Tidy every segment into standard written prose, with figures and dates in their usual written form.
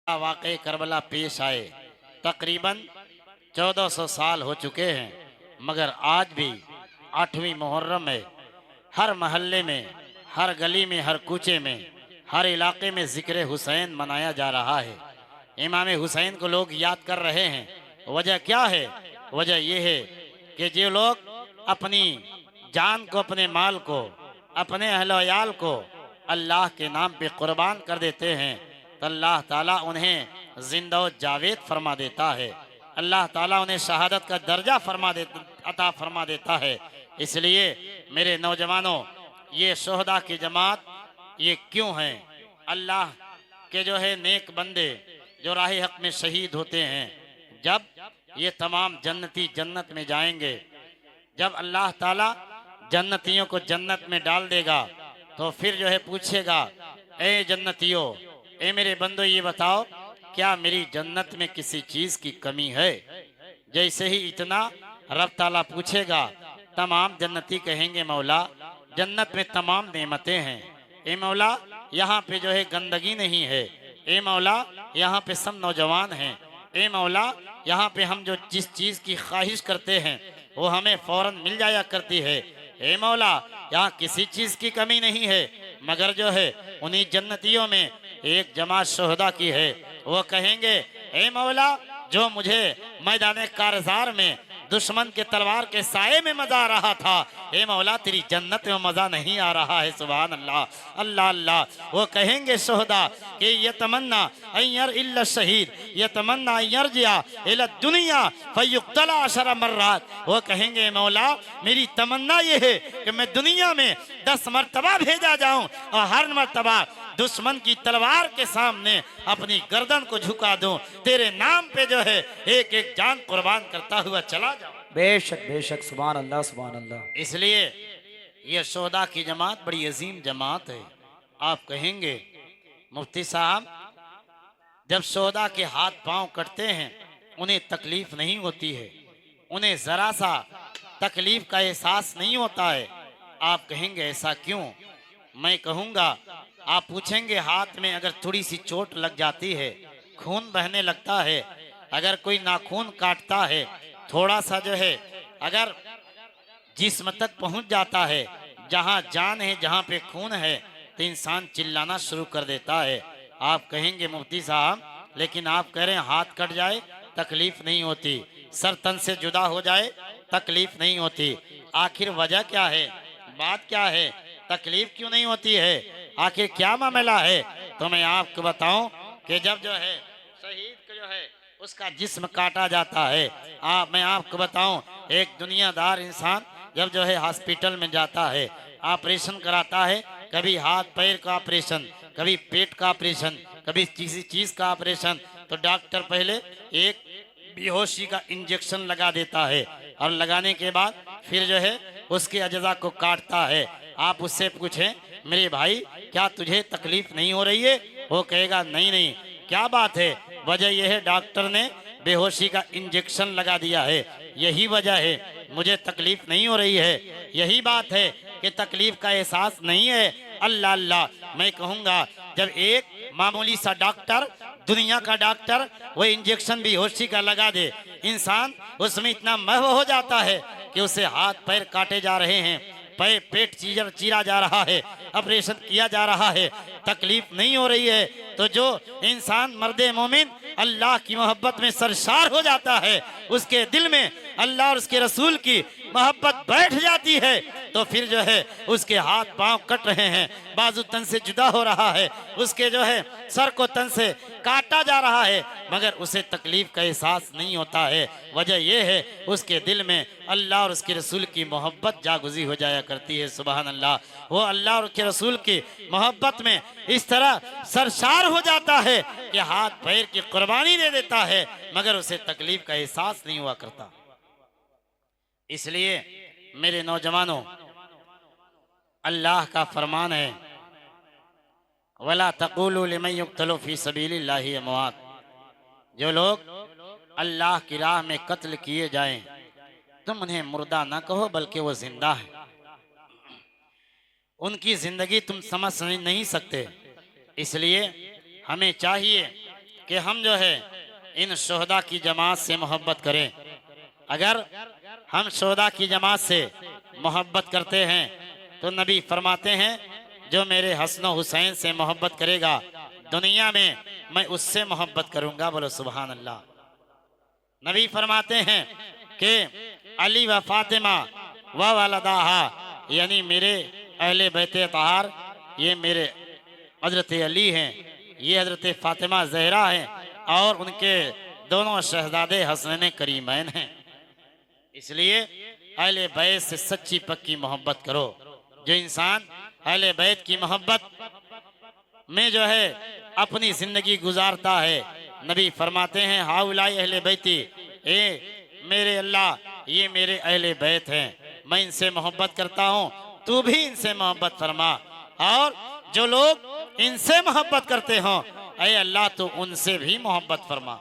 वाक़े करबला पेश आए। तकरीबन 1400 साल हो चुके हैं, मगर आज भी 8वीं मुहर्रम में हर महल्ले में, हर गली में, हर कूचे में, हर इलाके में ज़िक्र हुसैन मनाया जा रहा है। इमाम हुसैन को लोग याद कर रहे हैं। वजह क्या है? वजह यह है कि जो लोग अपनी जान को, अपने माल को, अपने अहल-ओ-याल को अल्लाह के नाम पे कुर्बान कर देते हैं तो अल्लाह ताला उन्हें जिंदा व जावेद फरमा देता है। अल्लाह ताला उन्हें शहादत का दर्जा अता फरमा देता है। इसलिए मेरे नौजवानों, ये शोहदा की जमात ये क्यों हैं? अल्लाह के जो है नेक बंदे जो राह हक में शहीद होते हैं, जब ये तमाम जन्नती जन्नत में जाएंगे, जब अल्लाह ताला जन्नतियों को जन्नत में डाल देगा तो फिर जो है पूछेगा, ए जन्नतियों, ए मेरे बंदो, ये बताओ क्या मेरी जन्नत में किसी चीज की कमी है? जैसे ही इतना रब ताला पूछेगा, तमाम जन्नती कहेंगे, मौला जन्नत में तमाम नेमतें हैं। ए मौला, यहाँ पे जो है गंदगी नहीं है। ए मौला, यहाँ पे सब नौजवान हैं। ए मौला, यहाँ पे हम जो जिस चीज की ख्वाहिश करते हैं वो हमें फौरन मिल जाया करती है। ए मौला, यहाँ किसी चीज की कमी नहीं है। मगर जो है उन्हीं जन्नतियों में एक जमात शोहदा की है। वो कहेंगे, ए मौला, जो मुझे मैदान कारजार में दुश्मन के तलवार के साए में मजा आ रहा था, ए मौला तेरी जन्नत में मजा नहीं आ रहा है। सुभान अल्लाह, अल्लाह अल्लाह। वो कहेंगे शोहदा कि ये तमन्ना अय्यर इल्ला शहीद, ये तमन्ना अय्यर जिया इला दुनिया फयुक्तला अशरा मर्रात। वो कहेंगे, मौला मेरी तमन्ना ये है कि मैं दुनिया में 10 मरतबा भेजा जाऊं और हर मरतबा दुश्मन की तलवार के सामने अपनी गर्दन को झुका दूं, तेरे नाम पे जो है एक एक जान कुर्बान करता हुआ चला जाऊं। बेशक बेशक, सुभान अल्लाह सुभान अल्लाह। इसलिए यह शोहदा की जमात बड़ी अजीम जमात है। आप कहेंगे, मुफ्ती साहब जब शोहदा के हाथ पांव कटते हैं उन्हें तकलीफ नहीं होती है, उन्हें जरा सा तकलीफ का एहसास नहीं होता है। आप कहेंगे ऐसा क्यों? मैं कहूँगा, आप पूछेंगे हाथ में अगर थोड़ी सी चोट लग जाती है, खून बहने लगता है, अगर कोई नाखून काटता है, थोड़ा सा जो है अगर जिस्म तक पहुंच जाता है, जहां जान है, जहां पे खून है, तो इंसान चिल्लाना शुरू कर देता है। आप कहेंगे, मुफ्ती साहब लेकिन आप कह रहे हैं हाथ कट जाए तकलीफ नहीं होती, सर तन से जुदा हो जाए तकलीफ नहीं होती, आखिर वजह क्या है? बात क्या है? तकलीफ क्यों नहीं होती है? आखिर क्या मामला है? तो मैं आपको बताऊं कि जब जो है शहीद को जो है उसका जिस्म काटा जाता है, मैं आपको बताऊं, एक दुनियादार इंसान जब जो है हॉस्पिटल में जाता है, ऑपरेशन कराता है, कभी हाथ पैर का ऑपरेशन, कभी पेट का ऑपरेशन, कभी किसी चीज का ऑपरेशन, तो डॉक्टर पहले एक बेहोशी का इंजेक्शन लगा देता है और लगाने के बाद फिर जो है उसके अज्जा को काटता है। आप उससे पूछें, मेरे भाई क्या तुझे तकलीफ नहीं हो रही है? वो कहेगा, नहीं नहीं। क्या बात है? वजह यह है डॉक्टर ने बेहोशी का इंजेक्शन लगा दिया है, यही वजह है, मुझे तकलीफ नहीं हो रही है। यही बात है कि तकलीफ का एहसास नहीं है। अल्लाह अल्लाह। मैं कहूँगा, जब एक मामूली सा डॉक्टर, दुनिया का डॉक्टर, वो इंजेक्शन बेहोशी का लगा दे, इंसान उसमें इतना महव हो जाता है कि उसे हाथ पैर काटे जा रहे हैं, पेट चीरा जा रहा है, ऑपरेशन किया जा रहा है, तकलीफ नहीं हो रही है, तो जो इंसान मर्दे मोमिन अल्लाह की मोहब्बत में सरशार हो जाता है, उसके दिल में अल्लाह और उसके रसूल की मोहब्बत बैठ जाती है, तो फिर जो है उसके हाथ पांव कट रहे हैं, बाजू तन से जुदा हो रहा है, उसके जो है सर को तन से काटा जा रहा है, मगर उसे तकलीफ का एहसास नहीं होता है। वजह यह है उसके दिल में अल्लाह और उसके रसूल की मोहब्बत जागुजी हो जाया करती है। सुभान अल्लाह। वो अल्लाह और उसके रसूल की मोहब्बत में इस तरह सरशार हो जाता है कि हाथ पैर की कुर्बानी दे देता है, मगर उसे तकलीफ का एहसास नहीं हुआ करता। इसलिए मेरे नौजवानों, अल्लाह का फरमान है, वला तक़ूलू लिमन युक़्तलू फ़ी सबीलिल्लाहि अमवात। जो लोग अल्लाह की राह में कत्ल किए जाएं, तुम उन्हें मुर्दा ना कहो, बल्कि वो जिंदा है। उनकी जिंदगी तुम समझ नहीं सकते। इसलिए हमें चाहिए कि हम जो है इन शोहदा की जमात से मोहब्बत करें। अगर हम शोहदा की जमात से मोहब्बत करते हैं तो नबी फरमाते हैं जो मेरे हसन हुसैन से मोहब्बत करेगा दुनिया में मैं उससे मोहब्बत करूंगा। बोलो सुभान अल्लाह। नबी फरमाते हैं कि अली व फातिमा व वलदाहा, यानी मेरे अहले बैते तहार, ये मेरे हजरत अली हैं, ये हजरत फातिमा जहरा हैं और उनके दोनों शहजादे हसनैन करीमैन हैं। इसलिए अहले बैत से सच्ची पक्की मोहब्बत करो। जो इंसान अहले बैत की मोहब्बत में जो है अपनी जिंदगी गुजारता है, नबी फरमाते हैं हाउलाई अहले बैती, ए मेरे अल्लाह ये मेरे अहले बैत हैं, मैं इनसे मोहब्बत करता हूँ, तू भी इनसे मोहब्बत फरमा। और जो लोग इनसे मोहब्बत करते हो ऐ अल्लाह तो उनसे भी मोहब्बत फरमा।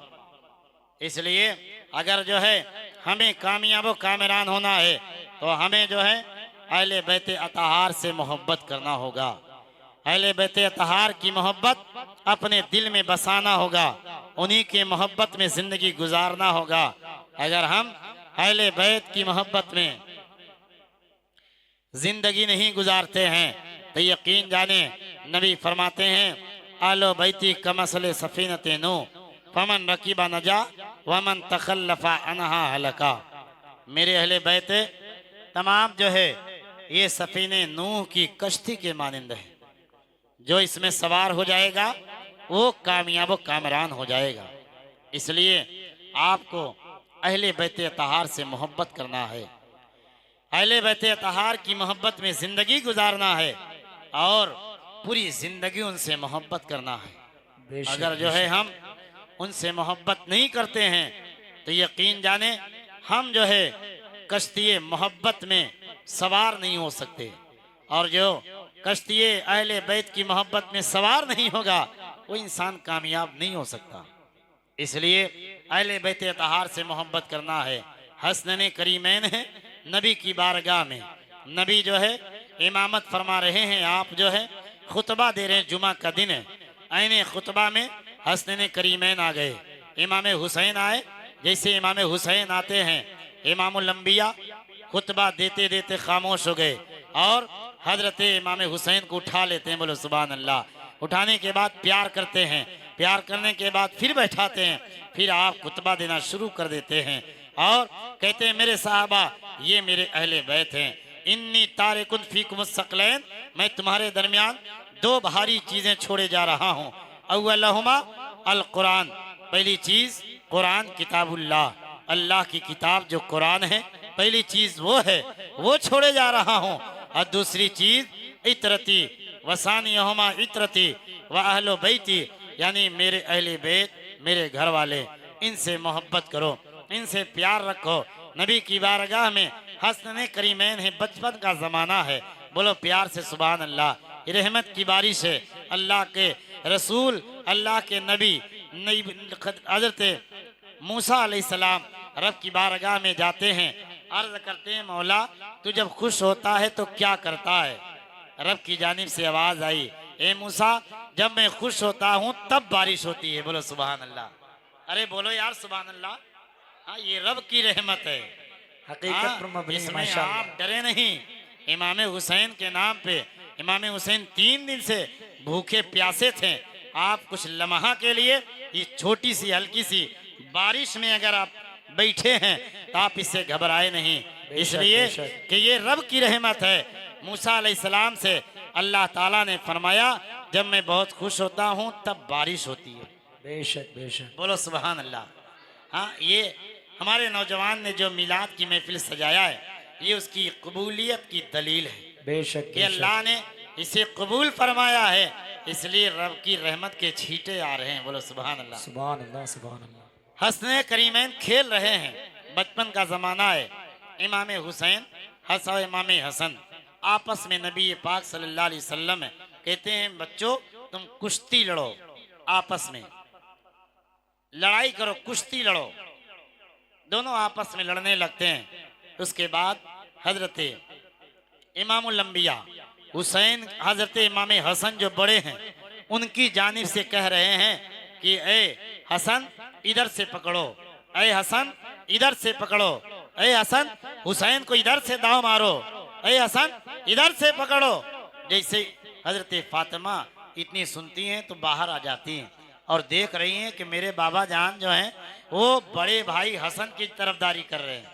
इसलिए अगर जो है हमें कामयाब कामरान होना है तो हमें जो है अहले बैत अतहार से मोहब्बत करना होगा। अहले बैत अतहार की मोहब्बत अपने दिल में बसाना होगा, उन्हीं के मोहब्बत में जिंदगी गुजारना होगा। अगर हम अहले बैत की मोहब्बत में जिंदगी नहीं गुजारते हैं तो यकीन जाने नबी फरमाते हैं आलो बैती कमसले सफीनते नो फमन रकीबा नजा वमन तखल्लफा अनहा हलका। मेरे अहले बैत तमाम जो है ये सफीने नूह की कश्ती के मानिंद है, जो इसमें सवार हो जाएगा वो कामयाब व कामरान हो जाएगा। इसलिए आपको अहले बैत अतहार से मोहब्बत करना है, अहले बैत अतहार की मोहब्बत में जिंदगी गुजारना है और पूरी जिंदगी उनसे मोहब्बत करना है। अगर जो है हम उनसे मोहब्बत नहीं करते हैं तो यकीन जाने हम जो है कश्ती मोहब्बत में सवार नहीं हो सकते, और जो कश्ती अहले बैत की मोहब्बत में सवार नहीं होगा वो इंसान कामयाब नहीं हो सकता। इसलिए अहले बैत अतहार से मोहब्बत करना है। हसनैन करीमैन है नबी की बारगाह में, नबी जो है इमामत फरमा रहे हैं, आप जो है खुतबा दे रहे हैं, जुमा का दिन है, ऐने खुतबा में हसनैन करीमैन आ गए, इमाम हुसैन आए। जैसे इमाम हुसैन आते हैं इमामुल अंबिया खुतबा देते देते खामोश हो गए और हजरत इमाम हुसैन को उठा लेते हैं। बोलो सुभान अल्लाह। उठाने के बाद प्यार करते हैं, प्यार करने के बाद फिर बैठाते हैं, फिर आप खुतबा देना शुरू कर देते हैं और कहते हैं मेरे साहबा ये मेरे अहले बैत हैं, इन्नी तारिकुन फीकुम सकलैन, मैं तुम्हारे दरमियान दो भारी चीजें छोड़े जा रहा हूँ। अव्वलहुमा अल कुरान, पहली चीज कुरान किताबुल्लाह, अल्लाह की किताब जो कुरान है, पहली चीज वो है, वो छोड़े जा रहा हूँ। और दूसरी चीज इतरती वसानियहुमा इतरती व अहलो बैती, यानी मेरे अहले बैत मेरे घर वाले, इनसे मोहब्बत करो, इनसे प्यार रखो। नबी की बारगाह में हसनैन करीमैन है, बचपन का जमाना है, बोलो प्यार से सुभान अल्लाह। ये रहमत की बारिश है, अल्लाह के रसूल अल्लाह के नबी हजरत मूसा अलैहिस्सलाम रब की बारगाह में जाते हैं, अर्ज करते हैं मौला तू जब खुश होता है तो क्या करता है। रब की जानिब से आवाज आई, ए मूसा जब मैं खुश होता हूँ तब बारिश होती है। बोलो सुभान अल्लाह। अरे बोलो यार सुभान अल्लाह। हाँ ये रब की रहमत है, हकीकत पर मबनी है, इसमें माशाअल्लाह। आप डरे नहीं। इमाम हुसैन के नाम पे इमाम हुसैन 3 दिन से भूखे प्यासे थे, आप कुछ लम्हा के लिए ये छोटी सी हल्की सी बारिश में अगर आप बैठे हैं तो आप इससे घबराए नहीं, इसलिए कि ये रब की रहमत है। मूसा अलैहिस्सलाम से अल्लाह ताला ने फरमाया जब मैं बहुत खुश होता हूँ तब बारिश होती है। बेशक बेशक। बोलो सुभान अल्लाह। हाँ ये हमारे नौजवान ने जो मिलाद की महफिल सजाया है ये उसकी कबूलियत की दलील है बेशक कि अल्लाह ने इसे कबूल फरमाया है, इसलिए रब की रहमत के छींटे आ रहे हैं। बोलो सुभान अल्लाह। सुभान अल्लाह सुभान अल्लाह। हसनैन करीमैन खेल रहे हैं, बचपन का जमाना है। इमाम हुसैन और इमाम हसन आपस में नबी पाक सल्लल्लाहु अलैहि वसल्लम कहते हैं बच्चों तुम कुश्ती लड़ो, आपस में लड़ाई करो, कुश्ती लड़ो। दोनों आपस में लड़ने लगते हैं। उसके बाद हजरत इमामुल अंबिया हुसैन हजरत इमाम हसन जो बड़े हैं उनकी जानिब से कह रहे हैं कि ए हसन इधर से पकड़ो, ए हसन इधर से पकड़ो, ए हसन हुसैन को इधर से दाव मारो, ए हसन इधर से पकड़ो। जैसे हजरत फातिमा इतनी सुनती हैं तो बाहर आ जाती हैं और देख रही हैं कि मेरे बाबा जान जो हैं वो बड़े भाई हसन की तरफदारी कर रहे हैं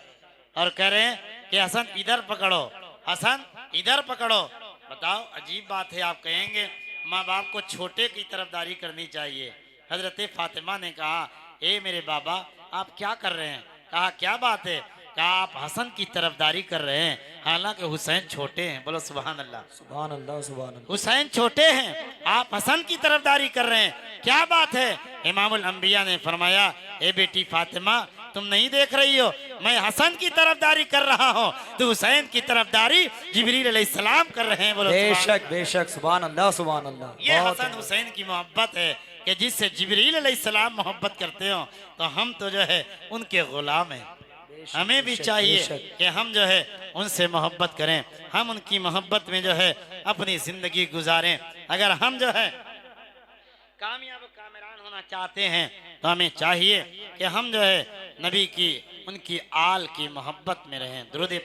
और कह रहे हैं कि हसन इधर पकड़ो, हसन इधर पकड़ो। बताओ अजीब बात है। आप कहेंगे माँ बाप को छोटे की तरफदारी करनी चाहिए। हजरत फातिमा ने कहा ए मेरे बाबा आप क्या कर रहे हैं? कहा क्या बात है? कहा आप हसन की तरफदारी कर रहे हैं, हालांकि हुसैन छोटे हैं। बोलो सुभान अल्लाह। सुभान अल्लाह सुभान अल्लाह। हुसैन छोटे हैं, आप हसन की तरफदारी कर रहे हैं, क्या बात है? इमामुल अंबिया ने फरमाया ए बेटी फातिमा तुम नहीं देख रही हो, मैं हसन की तरफदारी कर रहा हूँ, तो हुसैन की तरफदारी जिब्रील अलैहिस्सलाम कर रहे हैं। बोलो बेशक बेशक सुभान अल्लाह सुभान अल्लाह। ये बहुत हसन हुसैन की मोहब्बत है कि जिससे जिब्रील अलैहिस्सलाम मोहब्बत करते हो, तो हम तो जो है उनके गुलाम हैं। बेशक, हमें भी बेशक, चाहिए बेशक। कि हम जो है उनसे मोहब्बत करें, हम उनकी मोहब्बत में जो है अपनी जिंदगी गुजारें। अगर हम जो है कामयाब कामरान होना चाहते हैं तो हमें चाहिए कि हम जो है नबी की उनकी आल की मोहब्बत में रहें। दुरूद